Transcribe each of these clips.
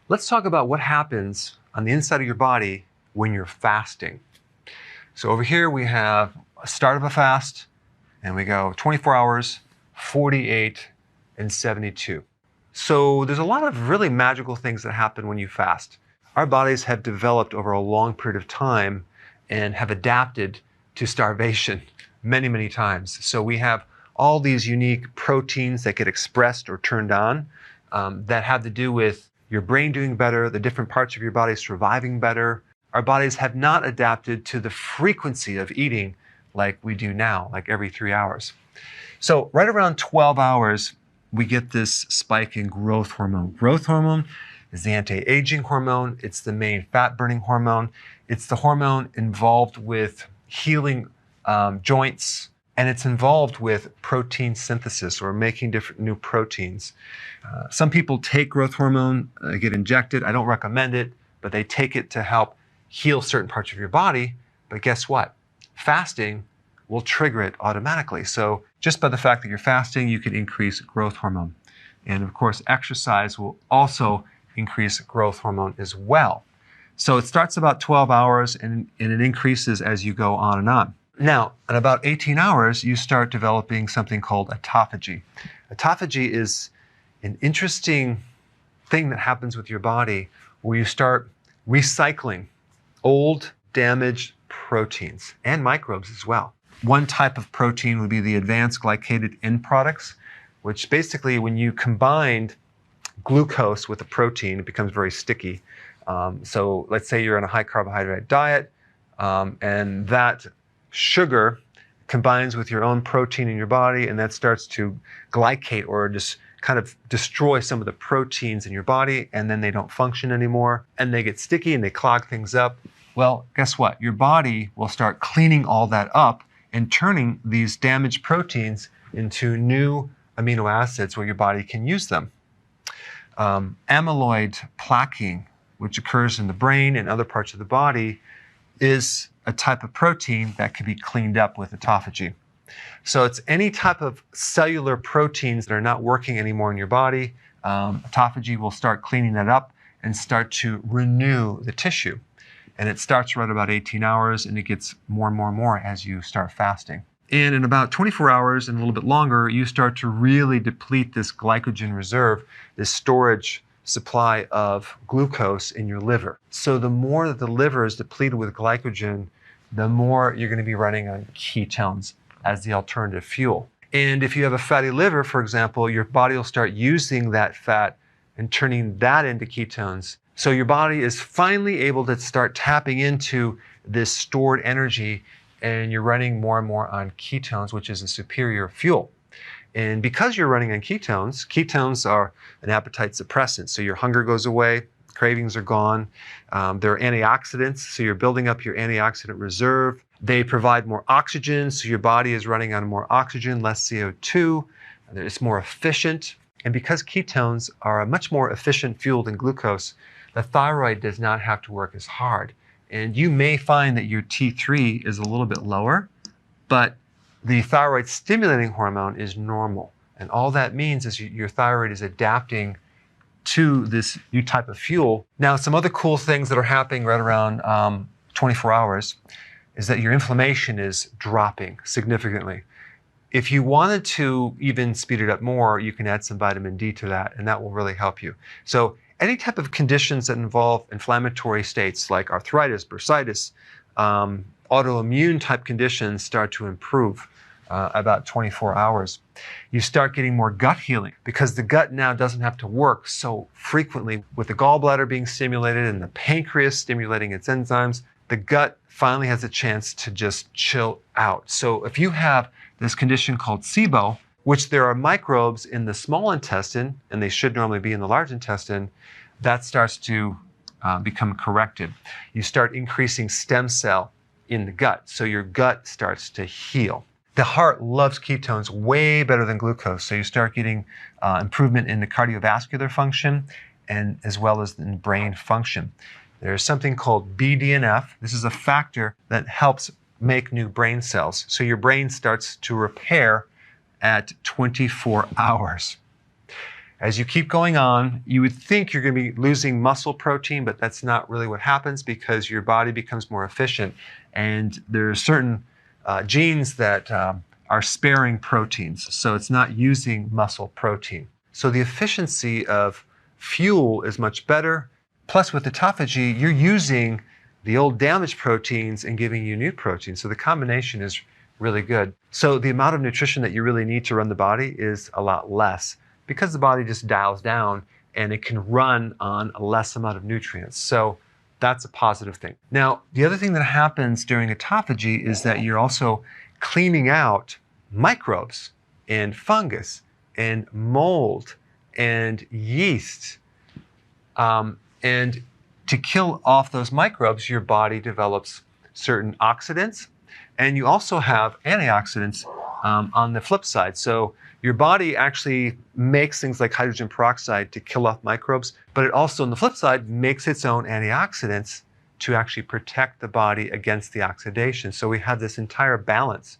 Let's talk about what happens on the inside of your body when you're fasting. So over here we have a start of a fast, and we go 24 hours, 48, and 72. So there's a lot of really magical things that happen when you fast. Our bodies have developed over a long period of time and have adapted to starvation many, many times. So we have all these unique proteins that get expressed or turned on that have to do with your brain doing better, the different parts of your body surviving better. Our bodies have not adapted to the frequency of eating like we do now, like every 3 hours. So right around 12 hours, we get this spike in growth hormone. Growth hormone is the anti-aging hormone. It's the main fat-burning hormone. It's the hormone involved with healing joints, and it's involved with protein synthesis or making different new proteins. Some people take growth hormone, get injected. I don't recommend it, but they take it to help heal certain parts of your body. But guess what? Fasting will trigger it automatically. So just by the fact that you're fasting, you can increase growth hormone. And of course, exercise will also increase growth hormone as well. So it starts about 12 hours and it increases as you go on and on. Now, at about 18 hours, you start developing something called autophagy. Autophagy is an interesting thing that happens with your body where you start recycling old, damaged proteins and microbes as well. One type of protein would be the advanced glycated end products, which basically when you combine glucose with a protein, it becomes very sticky. So let's say you're on a high carbohydrate diet and that sugar combines with your own protein in your body, and that starts to glycate or just kind of destroy some of the proteins in your body, and then they don't function anymore, and they get sticky and they clog things up. Well, guess what? Your body will start cleaning all that up and turning these damaged proteins into new amino acids where your body can use them. Amyloid plaquing, which occurs in the brain and other parts of the body, is a type of protein that can be cleaned up with autophagy. So it's any type of cellular proteins that are not working anymore in your body. Autophagy will start cleaning that up and start to renew the tissue. And it starts right about 18 hours and it gets more and more and more as you start fasting. And in about 24 hours and a little bit longer, you start to really deplete this glycogen reserve, this storage supply of glucose in your liver. So the more that the liver is depleted with glycogen, the more you're going to be running on ketones as the alternative fuel. And if you have a fatty liver, for example, your body will start using that fat and turning that into ketones. So your body is finally able to start tapping into this stored energy, and you're running more and more on ketones, which is a superior fuel. And because you're running on ketones, ketones are an appetite suppressant. So your hunger goes away, cravings are gone. They're antioxidants, so you're building up your antioxidant reserve. They provide more oxygen, so your body is running on more oxygen, less CO2. It's more efficient. And because ketones are a much more efficient fuel than glucose, the thyroid does not have to work as hard. And you may find that your T3 is a little bit lower, but the thyroid stimulating hormone is normal. And all that means is your thyroid is adapting to this new type of fuel. Now, some other cool things that are happening right around 24 hours is that your inflammation is dropping significantly. If you wanted to even speed it up more, you can add some vitamin D to that, and that will really help you. So any type of conditions that involve inflammatory states like arthritis, bursitis, autoimmune type conditions start to improve about 24 hours. You start getting more gut healing because the gut now doesn't have to work so frequently with the gallbladder being stimulated and the pancreas stimulating its enzymes. The gut finally has a chance to just chill out. So if you have this condition called SIBO, which there are microbes in the small intestine, and they should normally be in the large intestine, that starts to become corrected. You start increasing stem cell in the gut, so your gut starts to heal. The heart loves ketones way better than glucose, so you start getting improvement in the cardiovascular function and as well as in brain function. There's something called BDNF. This is a factor that helps make new brain cells. So your brain starts to repair at 24 hours. As you keep going on, you would think you're going to be losing muscle protein, but that's not really what happens because your body becomes more efficient. And there are certain genes that are sparing proteins, so it's not using muscle protein. So the efficiency of fuel is much better. Plus with autophagy, you're using the old damaged proteins and giving you new proteins. So the combination is really good. So the amount of nutrition that you really need to run the body is a lot less because the body just dials down and it can run on a less amount of nutrients. So that's a positive thing. Now, the other thing that happens during autophagy is that you're also cleaning out microbes and fungus and mold and yeast. And to kill off those microbes, your body develops certain oxidants, and you also have antioxidants on the flip side. So your body actually makes things like hydrogen peroxide to kill off microbes, but it also, on the flip side, makes its own antioxidants to actually protect the body against the oxidation. So we have this entire balance.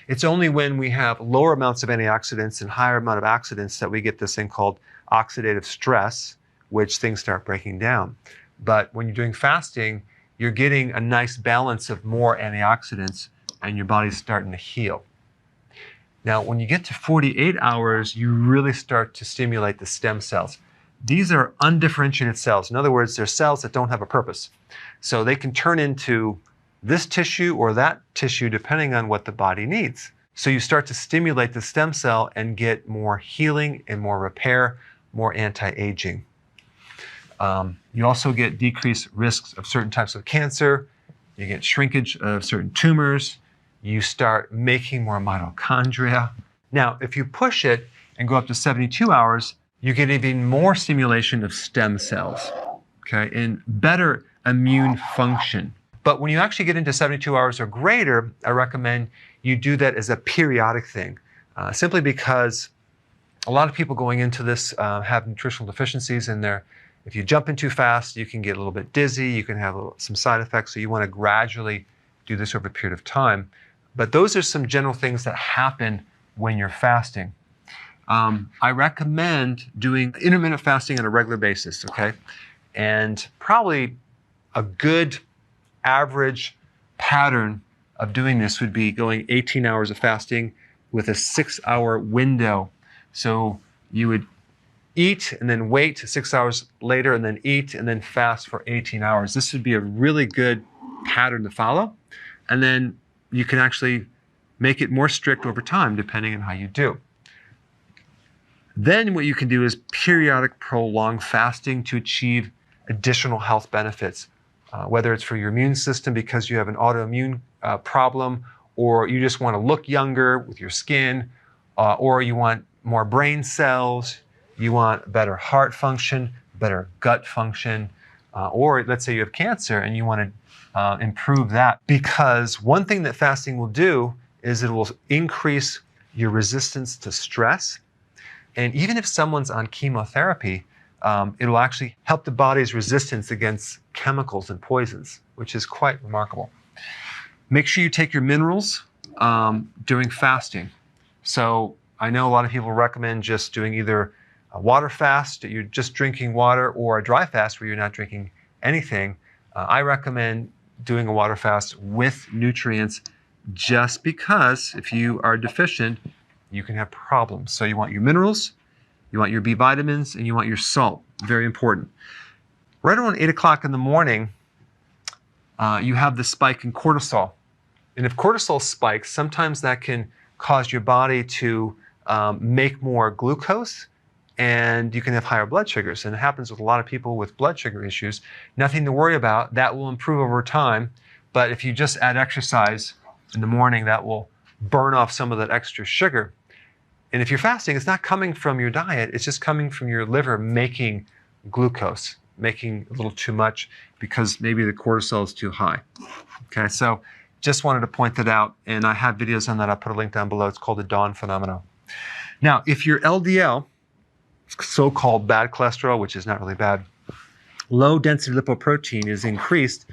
It's only when we have lower amounts of antioxidants and higher amount of oxidants that we get this thing called oxidative stress, which things start breaking down. But when you're doing fasting, you're getting a nice balance of more antioxidants and your body's starting to heal. Now, when you get to 48 hours, you really start to stimulate the stem cells. These are undifferentiated cells. In other words, they're cells that don't have a purpose. So they can turn into this tissue or that tissue depending on what the body needs. So you start to stimulate the stem cell and get more healing and more repair, more anti-aging. You also get decreased risks of certain types of cancer. You get shrinkage of certain tumors. You start making more mitochondria. Now, if you push it and go up to 72 hours, you get even more stimulation of stem cells, okay, and better immune function. But when you actually get into 72 hours or greater, I recommend you do that as a periodic thing, simply because a lot of people going into this have nutritional deficiencies in there. If you jump in too fast, you can get a little bit dizzy, you can have some side effects, so you want to gradually do this over a period of time. But those are some general things that happen when you're fasting. I recommend doing intermittent fasting on a regular basis, okay? And probably a good average pattern of doing this would be going 18 hours of fasting with a 6-hour window. So you would eat and then wait 6 hours later and then eat and then fast for 18 hours. This would be a really good pattern to follow. And then you can actually make it more strict over time depending on how you do. Then what you can do is periodic prolonged fasting to achieve additional health benefits, whether it's for your immune system because you have an autoimmune problem, or you just want to look younger with your skin, or you want more brain cells, you want better heart function, better gut function, or let's say you have cancer and you want to improve that. Because one thing that fasting will do is it will increase your resistance to stress. And even if someone's on chemotherapy, it will actually help the body's resistance against chemicals and poisons, which is quite remarkable. Make sure you take your minerals during fasting. So I know a lot of people recommend just doing either a water fast, you're just drinking water, or a dry fast where you're not drinking anything. I recommend doing a water fast with nutrients just because if you are deficient, you can have problems. So you want your minerals, you want your B vitamins, and you want your salt. Very important. Right around 8 o'clock in the morning, you have the spike in cortisol. And if cortisol spikes, sometimes that can cause your body to make more glucose, and you can have higher blood sugars. And it happens with a lot of people with blood sugar issues. Nothing to worry about. That will improve over time. But if you just add exercise in the morning, that will burn off some of that extra sugar. And if you're fasting, it's not coming from your diet. It's just coming from your liver making glucose, making a little too much because maybe the cortisol is too high. Okay, so just wanted to point that out. And I have videos on that. I'll put a link down below. It's called the Dawn Phenomenon. Now, if your LDL, so-called bad cholesterol, which is not really bad, low density lipoprotein is increased.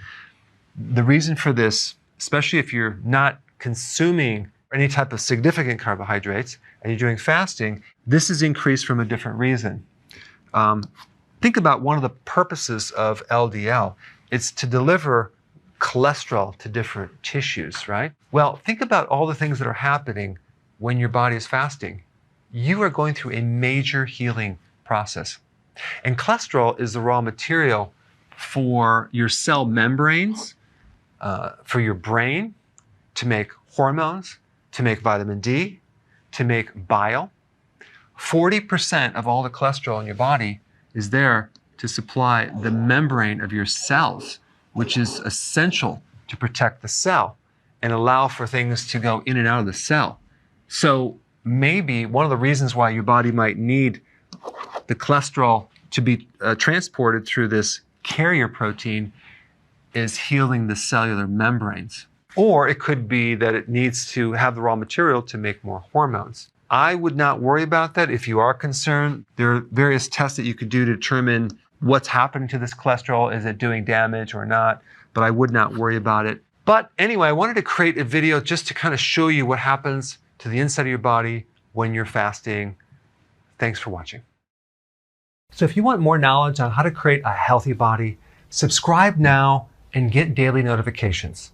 The reason for this, especially if you're not consuming any type of significant carbohydrates and you're doing fasting, this is increased from a different reason. Think about one of the purposes of LDL. It's to deliver cholesterol to different tissues, right? Well, think about all the things that are happening when your body is fasting. You are going through a major healing process. And cholesterol is the raw material for your cell membranes, for your brain, to make hormones, to make vitamin D, to make bile. 40% of all the cholesterol in your body is there to supply the membrane of your cells, which is essential to protect the cell and allow for things to go in and out of the cell. So maybe one of the reasons why your body might need the cholesterol to be transported through this carrier protein is healing the cellular membranes. Or it could be that it needs to have the raw material to make more hormones. I would not worry about that if you are concerned. There are various tests that you could do to determine what's happening to this cholesterol. Is it doing damage or not? But I would not worry about it. But anyway, I wanted to create a video just to kind of show you what happens to the inside of your body when you're fasting. Thanks for watching. So if you want more knowledge on how to create a healthy body, subscribe now and get daily notifications.